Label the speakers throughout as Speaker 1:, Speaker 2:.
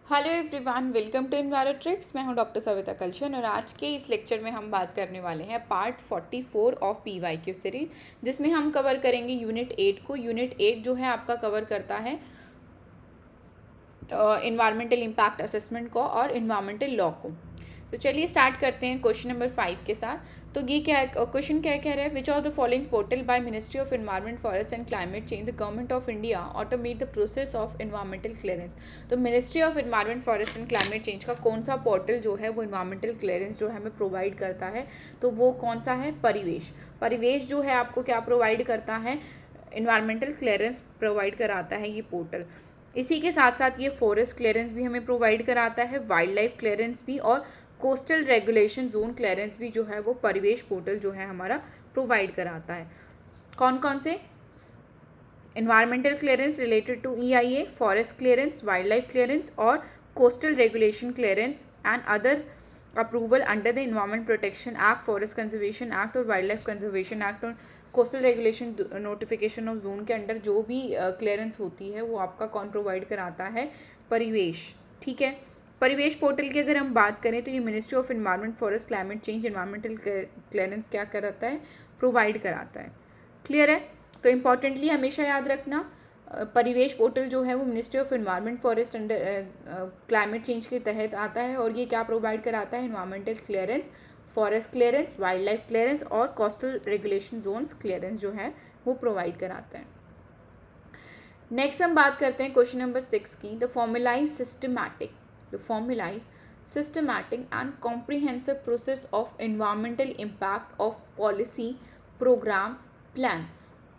Speaker 1: Hello everyone, welcome to Envirotrix. मैं हूं doctor Savita कलशन और आज के इस लेक्चर में हम बात करने वाले हैं पार्ट 44 ऑफ PYQ सीरीज, जिसमें हम कवर करेंगे यूनिट 8 को। यूनिट 8 जो है आपका कवर करता है इन्वायरमेंटल इम्पैक्ट असेसमेंट को और इन्वायरमेंटल लॉ को। तो चलिए स्टार्ट करते हैं क्वेश्चन नंबर 5 के साथ। तो ये क्या है, क्वेश्चन क्या कह रहा है, which of the following portal by ministry of environment forest and climate change the government of India automate the process of environmental clearance. तो ministry of environment forest and climate change का कौन सा portal जो है वो environmental clearance जो है हमें प्रोवाइड करता है, तो वो कौन सा है, परिवेश। परिवेश जो है आपको क्या प्रोवाइड करता है, एनवायरमेंटल क्लियरेंस प्रोवाइड कराता है ये पोर्टल। इसी के साथ साथ ये फॉरेस्ट क्लियरेंस भी हमें प्रोवाइड कराता है, वाइल्ड लाइफ क्लियरेंस भी, और कोस्टल रेगुलेशन जोन क्लियरेंस भी जो है वो परिवेश पोर्टल जो है हमारा प्रोवाइड कराता है। कौन कौन से, environmental clearance related to EIA, forest clearance, wild life clearance और coastal regulation clearance and other approval under the environment protection act, forest conservation act और वाइल्ड लाइफ कंजर्वेशन एक्ट और coastal regulation notification of zone के under जो भी clearance होती है वो आपका कौन प्रोवाइड कराता है, परिवेश। ठीक है, परिवेश पोर्टल की अगर हम बात करें तो ये ministry of environment forest climate change environmental clearance क्या कराता है, प्रोवाइड कराता है। क्लियर है, तो इम्पॉर्टेंटली हमेशा याद रखना, परिवेश पोर्टल जो है वो ministry of environment forest and climate change के तहत आता है और ये क्या प्रोवाइड कराता है, environmental clearance, forest clearance, wild life clearance और कोस्टल रेगुलेशन जोन्स क्लियरेंस जो है वो प्रोवाइड कराता है। नेक्स्ट हम बात करते हैं क्वेश्चन नंबर 6 की, the formalise systematic and comprehensive process of environmental impact of policy program plan।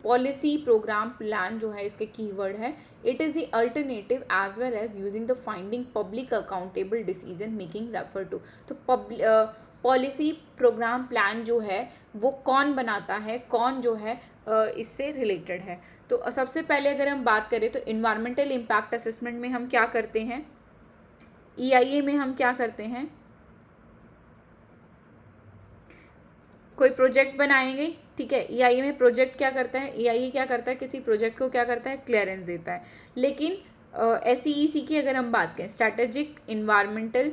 Speaker 1: Policy program plan जो है इसके कीवर्ड है, it is the alternative as well as using the finding public accountable decision making refer to. तो policy program plan जो है वो कौन बनाता है, कौन जो है इससे रिलेटेड है। तो सबसे पहले अगर हम बात करें तो इन्वायरमेंटल इम्पैक्ट असेसमेंट में हम क्या करते हैं, EIA में हम क्या करते हैं, कोई प्रोजेक्ट बनाएंगे। ठीक है, EIA में प्रोजेक्ट क्या करता है, EIA क्या करता है, किसी प्रोजेक्ट को क्या करता है, क्लियरेंस देता है। लेकिन SEEC की अगर हम बात करें, स्ट्रैटेजिक इन्वायरमेंटल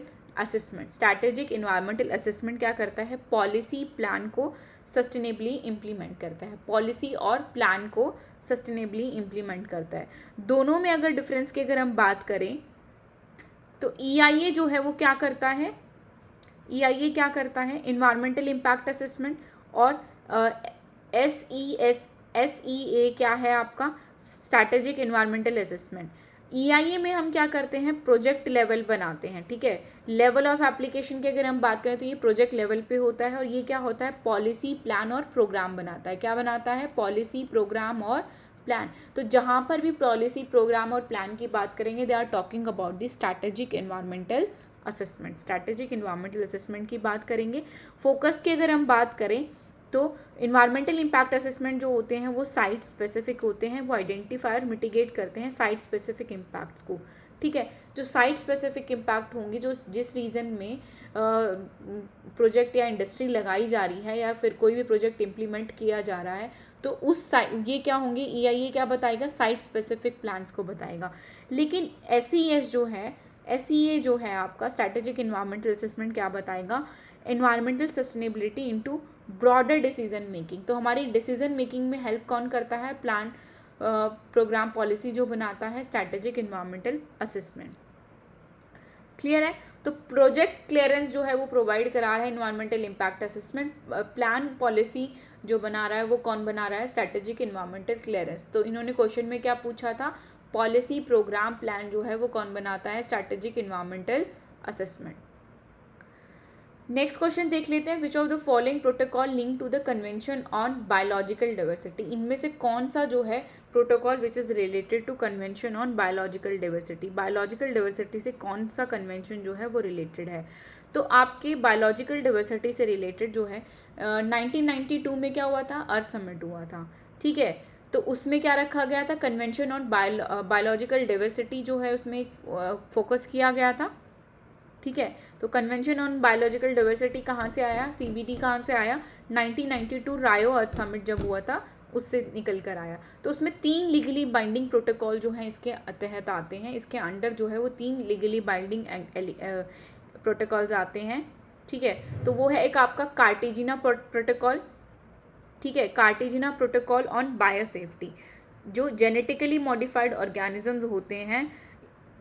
Speaker 1: असेसमेंट क्या करता है, पॉलिसी प्लान को सस्टेनेबली इम्प्लीमेंट करता है, पॉलिसी और प्लान को सस्टेनेबली इम्प्लीमेंट करता है। दोनों में अगर डिफरेंस की अगर हम बात करें तो EIA जो है वो क्या करता है, EIA क्या करता है, इन्वायरमेंटल इम्पैक्ट असेसमेंट, और SEA क्या है आपका, स्ट्रैटेजिक इन्वायरमेंटल असेसमेंट। EIA में हम क्या करते हैं, प्रोजेक्ट लेवल बनाते हैं। ठीक है, लेवल ऑफ एप्लीकेशन की अगर हम बात करें तो ये प्रोजेक्ट लेवल पे होता है और ये क्या होता है, पॉलिसी प्लान और प्रोग्राम बनाता है। क्या बनाता है, पॉलिसी प्रोग्राम और प्लान। तो जहाँ पर भी पॉलिसी प्रोग्राम और प्लान की बात करेंगे, they are talking about the strategic environmental assessment की बात करेंगे। फोकस की अगर हम बात करें तो इन्वायरमेंटल इम्पैक्ट असेसमेंट जो होते हैं वो साइट स्पेसिफिक होते हैं, वो आइडेंटिफाई और मिटिगेट करते हैं साइट स्पेसिफिक इम्पैक्ट्स को। ठीक है, जो साइट स्पेसिफिक इम्पैक्ट होंगे, जो जिस रीजन में प्रोजेक्ट या इंडस्ट्री लगाई जा रही है या फिर कोई भी प्रोजेक्ट इम्प्लीमेंट किया जा रहा है, तो उस साइट ये क्या होंगे, EIA क्या बताएगा, साइट स्पेसिफिक प्लान्स को बताएगा। लेकिन SEA जो है आपका स्ट्रैटेजिक इन्वायरमेंटल असेसमेंट क्या बताएगा, environmental sustainability into broader decision making. तो हमारी डिसीजन मेकिंग में हेल्प कौन करता है, प्लान प्रोग्राम पॉलिसी जो बनाता है, स्ट्रैटेजिक इन्वायरमेंटल असेसमेंट। क्लियर है, तो प्रोजेक्ट क्लियरेंस जो है वो प्रोवाइड करा रहा है environmental impact assessment, plan policy जो बना रहा है वो कौन बना रहा है, स्ट्रैटेजिक इन्वायरमेंटल क्लियरेंस। तो इन्होंने क्वेश्चन में क्या पूछा था, पॉलिसी प्रोग्राम प्लान जो है वो कौन बनाता है, strategic environmental assessment. Next question देख लेते हैं, which of the following protocol link to the convention on biological diversity. इनमें से कौन सा जो है protocol which is related to convention on biological diversity, biological diversity से कौन सा कन्वेंशन जो है वो रिलेटेड है। तो आपके बायोलॉजिकल डाइवर्सिटी से रिलेटेड जो है 1992 में क्या हुआ था, अर्थ समिट हुआ था। ठीक है, तो उसमें क्या रखा गया था, कन्वेंशन ऑन बायोलॉजिकल डाइवर्सिटी जो है उसमें फोकस किया गया था। ठीक है, तो कन्वेंशन ऑन बायोलॉजिकल डाइवर्सिटी कहाँ से आया, CBD कहाँ से आया, 1992 रायो अर्थ समिट जब हुआ था उससे निकल कर आया। तो उसमें 3 लीगली बाइंडिंग प्रोटोकॉल जो हैं इसके तहत आते हैं, इसके अंडर जो है वो 3 लीगली बाइंडिंग प्रोटोकॉल्स आते हैं, ठीक है। तो वो है एक आपका कार्टेजिना प्रोटोकॉल, ठीक है, कार्टेजिना प्रोटोकॉल ऑन बायोसेफ्टी। जो जेनेटिकली मॉडिफाइड ऑर्गेनिजम्स होते हैं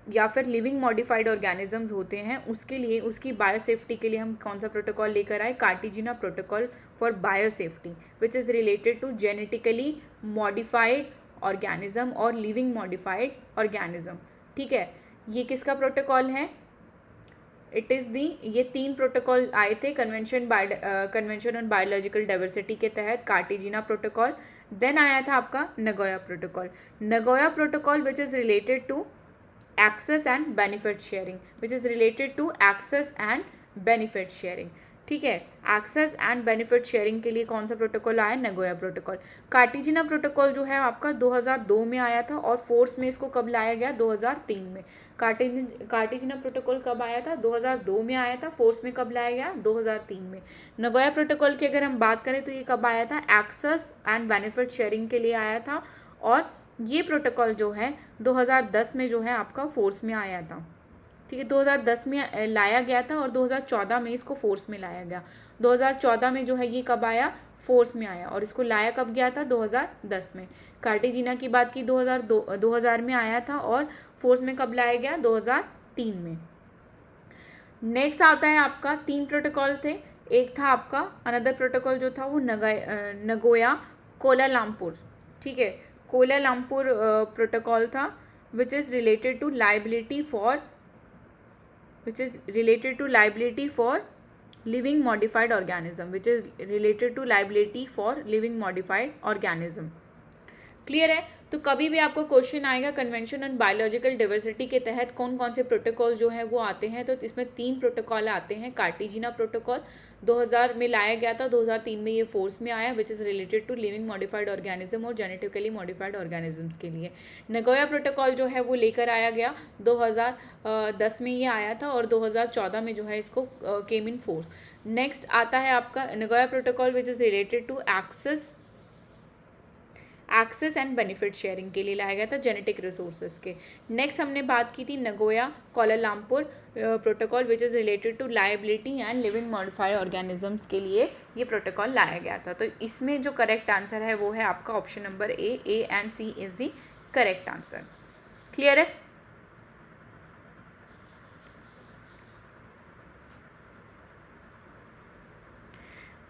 Speaker 1: या फिर लिविंग मॉडिफाइड ऑर्गेनिजम्स होते हैं, उसके लिए उसकी बायोसेफ्टी के लिए हम कौन सा प्रोटोकॉल लेकर आए, Cartagena protocol for biosafety, which is related to genetically modified organism और लिविंग मॉडिफाइड ऑर्गेनिज्म, ठीक है। ये किसका प्रोटोकॉल है, इट इज़ दी, ये 3 प्रोटोकॉल आए थे कन्वेंशन ऑन बायोलॉजिकल डाइवर्सिटी के तहत, कार्टेजिना प्रोटोकॉल। देन आया था आपका Nagoya protocol which is related to access and benefit sharing, ठीक है। एक्सेस एंड बेनिफिट शेयरिंग के लिए कौन सा प्रोटोकॉल आया, नगोया प्रोटोकॉल। कार्टेजिना प्रोटोकॉल जो है आपका 2002 में आया था और फोर्स में इसको कब लाया गया, 2003 में। कार्टेजिना प्रोटोकॉल कब आया था, 2002 में आया था, फोर्स में कब लाया गया, 2003 में। नगोया प्रोटोकॉल की अगर हम बात करें तो ये कब आया था, एक्सेस एंड बेनिफिट शेयरिंग के लिए आया था, और ये प्रोटोकॉल जो है 2010 में जो है आपका फोर्स में आया था, ठीक है। 2010 में लाया गया था और 2014 में इसको फोर्स में लाया गया। 2014 में जो है ये कब आया, फोर्स में आया, और इसको लाया कब गया था, 2010 में। कार्टेजिना की बात की 2000 में आया था और फोर्स में कब लाया गया, 2003 में। नेक्स्ट आता है आपका 3 प्रोटोकॉल थे। एक था आपका अनदर प्रोटोकॉल जो था वो नगोया कोलालमपुर, ठीक है, कोलालमपुर प्रोटोकॉल था, which is related to liability for living modified organism, clear है। तो कभी भी आपको क्वेश्चन आएगा कन्वेंशन ऑन बायोलॉजिकल डाइवर्सिटी के तहत कौन कौन से प्रोटोकॉल जो है वो आते हैं, तो इसमें 3 प्रोटोकॉल आते हैं। कार्टेजिना प्रोटोकॉल 2000 में लाया गया था, 2003 में ये फोर्स में आया, which is related to living modified organism और जेनेटिकली मॉडिफाइड ऑर्गेनिजम्स के लिए। नगोया प्रोटोकॉल जो है वो लेकर आया गया 2010 में ये आया था और 2014 में जो है इसको केम इन फोर्स। नेक्स्ट आता है आपका Nagoya protocol which is related to access and benefit sharing के लिए लाया गया था, जेनेटिक रिसोर्सेज के। नेक्स्ट हमने बात की थी Nagoya Kuala Lumpur protocol which is related to liability and living modified organisms के लिए ये प्रोटोकॉल लाया गया था। तो इसमें जो करेक्ट आंसर है वो है आपका option number A and C is the correct answer, clear है।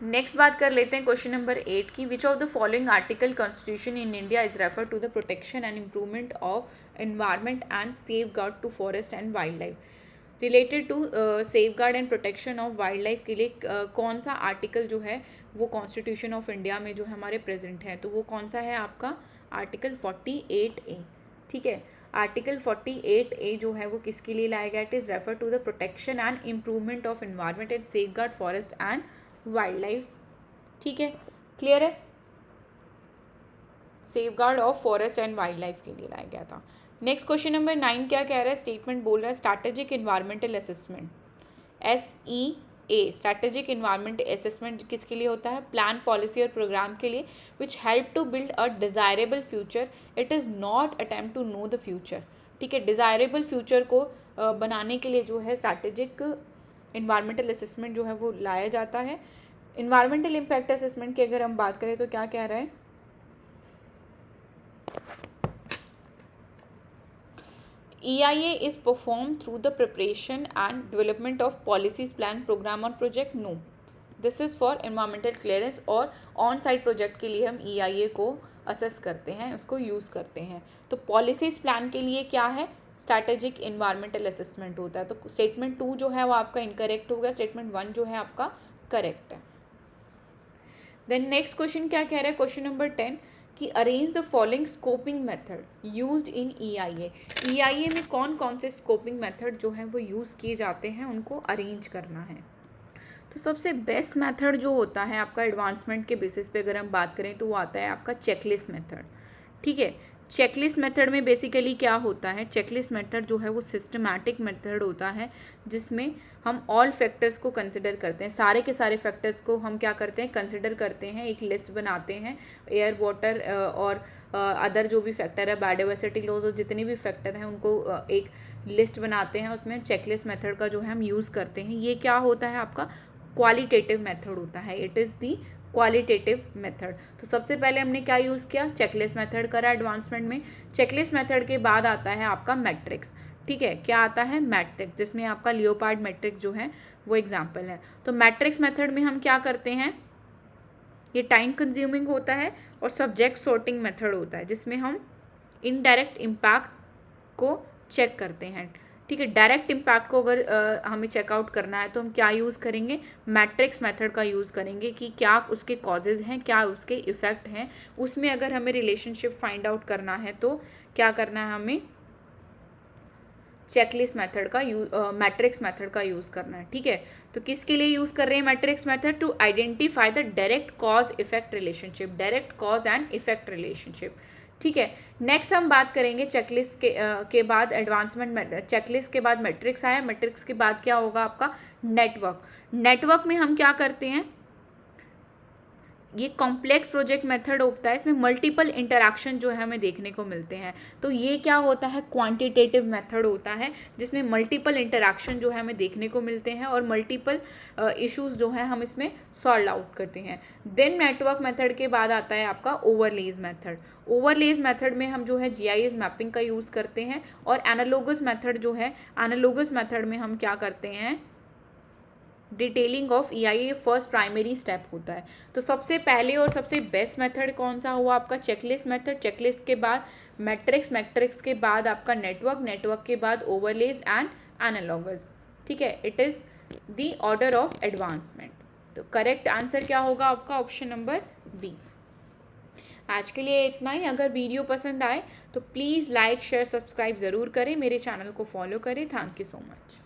Speaker 1: नेक्स्ट बात कर लेते हैं क्वेश्चन नंबर 8 की। Which of the following article constitution in India is refer to the protection and improvement of environment and safeguard to forest and wildlife. Related to safeguard and protection of wildlife के लिए कौन सा article जो है वो constitution of India में जो है हमारे प्रेजेंट है, तो वो कौन सा है आपका आर्टिकल 48A, ठीक है। आर्टिकल 48A जो है वो किसके लिए लाया गया, it is refer to the protection and improvement of environment and safeguard forest and wildlife, ठीक है, क्लियर है। Safeguard of forest and wildlife के लिए लाया गया था। नेक्स्ट क्वेश्चन नंबर 9 क्या कह रहा है, स्टेटमेंट बोल रहा है strategic environmental assessment, SEA, strategic environmental assessment किसके लिए होता है, प्लान, पॉलिसी और प्रोग्राम के लिए, which help to build a desirable future, it is not attempt to know the future, ठीक है। डिज़ायरेबल फ्यूचर को बनाने के लिए जो है स्ट्रैटेजिक एनवायरमेंटल असेसमेंट जो है वो लाया जाता है। एनवायरमेंटल इम्पैक्ट असेसमेंट की अगर हम बात करें तो क्या कह रहा है, EIA is performed through the preparation and development of policies, plan, program और project. No, this is for environmental clearance और ऑन साइट प्रोजेक्ट के लिए हम EIA को असेस करते हैं, उसको यूज़ करते हैं। तो पॉलिसीज प्लान के लिए क्या है, स्ट्रैटेजिक एनवायरमेंटल असेसमेंट होता है। तो स्टेटमेंट 2 जो है वो आपका इनकरेक्ट हो गया, स्टेटमेंट 1 जो है आपका करेक्ट है। देन नेक्स्ट क्वेश्चन क्या कह रहा है, क्वेश्चन नंबर 10 कि arrange the following scoping method used in EIA। EIA में कौन कौन से स्कोपिंग मेथड जो हैं वो यूज़ किए जाते हैं, उनको अरेंज करना है। तो सबसे बेस्ट मेथड जो होता है आपका एडवांसमेंट के बेसिस पे अगर हम बात करें तो वो आता है आपका चेकलिस्ट मेथड, ठीक है। चेकलिस्ट मेथड में बेसिकली क्या होता है, चेकलिस्ट मेथड जो है वो सिस्टमैटिक मेथड होता है जिसमें हम ऑल फैक्टर्स को कंसिडर करते हैं, सारे के सारे फैक्टर्स को हम क्या करते हैं, कंसिडर करते हैं, एक लिस्ट बनाते हैं, एयर वाटर और अदर जो भी फैक्टर है, बायोडाइवर्सिटी लॉस और जितने भी फैक्टर हैं उनको एक लिस्ट बनाते हैं, उसमें चेकलिस्ट मेथड का जो है हम यूज़ करते हैं। ये क्या होता है आपका क्वालिटेटिव मेथड होता है, it is the qualitative method. तो सबसे पहले हमने क्या यूज़ किया, चेकलिस्ट मेथड करा एडवांसमेंट में। चेकलिस्ट मेथड के बाद आता है आपका मैट्रिक्स, ठीक है, क्या आता है, मैट्रिक्स, जिसमें आपका लियोपार्ड मैट्रिक्स जो है वो एग्जाम्पल है। तो मैट्रिक्स मेथड में हम क्या करते हैं, ये टाइम कंज्यूमिंग होता है और सब्जेक्ट सॉर्टिंग मेथड होता है जिसमें हम इनडायरेक्ट इम्पैक्ट को चेक करते हैं, ठीक है। डायरेक्ट इम्पैक्ट को अगर हमें चेकआउट करना है तो हम क्या यूज़ करेंगे, मैट्रिक्स मेथड का यूज़ करेंगे कि क्या उसके कॉजेज़ हैं, क्या उसके इफ़ेक्ट हैं, उसमें अगर हमें रिलेशनशिप फाइंड आउट करना है तो क्या करना है, हमें चेकलिस्ट मेथड का मैट्रिक्स मेथड का यूज़ करना है, ठीक है। तो किसके लिए यूज़ कर रहे हैं matrix method, to identify the direct cause effect relationship, direct cause and effect relationship, ठीक है। नेक्स्ट हम बात करेंगे चेकलिस्ट के बाद एडवांसमेंट, चेकलिस्ट के बाद मैट्रिक्स आया, मैट्रिक्स के बाद क्या होगा आपका नेटवर्क। नेटवर्क में हम क्या करते हैं, ये कॉम्प्लेक्स प्रोजेक्ट मेथड होता है, इसमें मल्टीपल इंटरैक्शन जो है हमें देखने को मिलते हैं। तो ये क्या होता है, क्वांटिटेटिव मेथड होता है जिसमें मल्टीपल इंटरैक्शन जो है हमें देखने को मिलते हैं और मल्टीपल इश्यूज जो है हम इसमें सॉल्व आउट करते हैं। देन नेटवर्क मेथड के बाद आता है आपका ओवरलेज मेथड। ओवरलेज मेथड में हम जो है जीआईएस मैपिंग का यूज़ करते हैं और एनालॉगस मेथड जो है, एनालॉगस मेथड में हम क्या करते हैं, detailing of EIA first primary step होता है। तो सबसे पहले और सबसे बेस्ट मेथड कौन सा हुआ आपका, चेकलिस्ट मेथड, चेकलिस्ट के बाद मैट्रिक्स, मैट्रिक्स के बाद आपका नेटवर्क, नेटवर्क के बाद ओवरलेज एंड एनालॉगस, ठीक है। It is the order of advancement. तो करेक्ट आंसर क्या होगा आपका, ऑप्शन नंबर बी। आज के लिए इतना ही। अगर वीडियो पसंद आए तो प्लीज़ लाइक शेयर सब्सक्राइब ज़रूर करें, मेरे चैनल को फॉलो करें। Thank you so much.